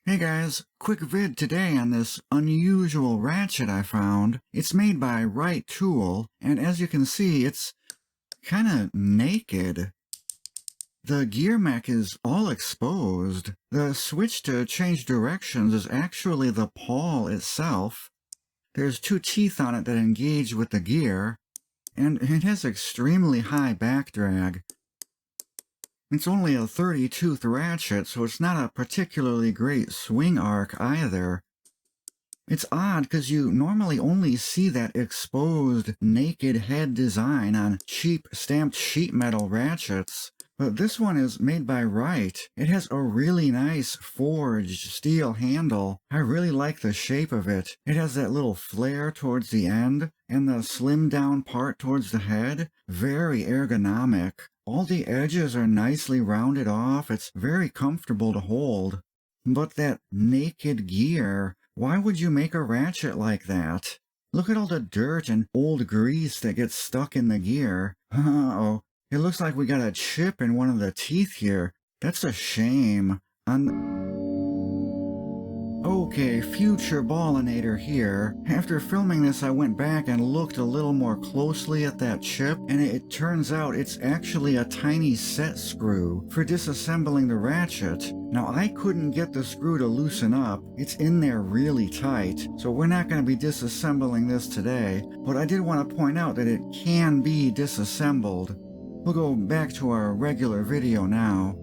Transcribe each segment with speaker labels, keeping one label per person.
Speaker 1: Hey guys, quick vid today on this unusual ratchet I found. It's made by Wright tool, and as you can see, it's kinda naked. The gear mech is all exposed. The switch to change directions is actually the pawl itself. There's two teeth on it that engage with the gear, and it has extremely high back drag. It's only a 30-tooth ratchet, so it's not a particularly great swing arc either. It's odd because you normally only see that exposed, naked head design on cheap stamped sheet metal ratchets, but this one is made by Wright. It has a really nice forged steel handle. I really like the shape of it. It has that little flare towards the end, and the slimmed down part towards the head. Very ergonomic. All the edges are nicely rounded off. It's very comfortable to hold. But that naked gear, why would you make a ratchet like that? Look at all the dirt and old grease that gets stuck in the gear. Uh-oh, it looks like we got a chip in one of the teeth here. That's a shame. Okay, future ballinator here. After filming this, I went back and looked a little more closely at that chip, and it turns out it's actually a tiny set screw for disassembling the ratchet. Now, I couldn't get the screw to loosen up. It's in there really tight, so we're not going to be disassembling this today, but I did want to point out that it can be disassembled. We'll go back to our regular video now.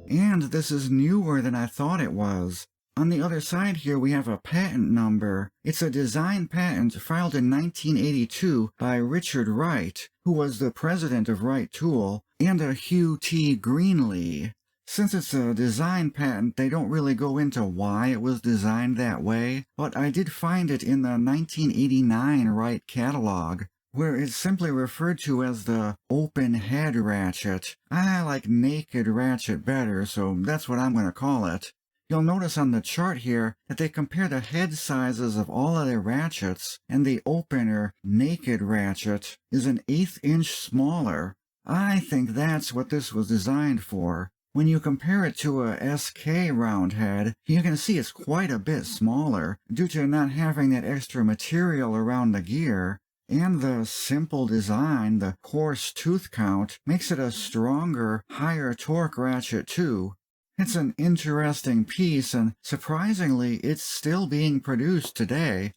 Speaker 1: And this is newer than I thought it was. On the other side here we have a patent number. It's a design patent filed in 1982 by Richard Wright, who was the president of Wright Tool, and a Hugh T. Greenlee. Since it's a design patent, they don't really go into why it was designed that way, but I did find it in the 1989 Wright catalog, where it's simply referred to as the open head ratchet. I like naked ratchet better, so that's what I'm going to call it. You'll notice on the chart here that they compare the head sizes of all of their ratchets, and the open or naked ratchet is an 1/8 inch smaller. I think that's what this was designed for. When you compare it to a SK round head, you can see it's quite a bit smaller, due to not having that extra material around the gear. And the simple design, the coarse tooth count, makes it a stronger, higher torque ratchet too. It's an interesting piece, and surprisingly, it's still being produced today.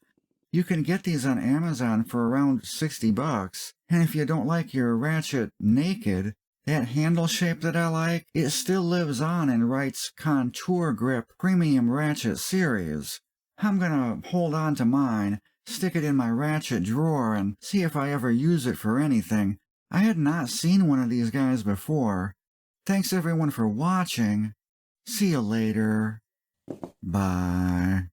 Speaker 1: You can get these on Amazon for around $60, and if you don't like your ratchet naked, that handle shape that I like, it still lives on in Wright's Contour Grip Premium Ratchet series. I'm gonna hold on to mine, stick it in my ratchet drawer, and see if I ever use it for anything. I had not seen one of these guys before. Thanks everyone for watching. See you later. Bye.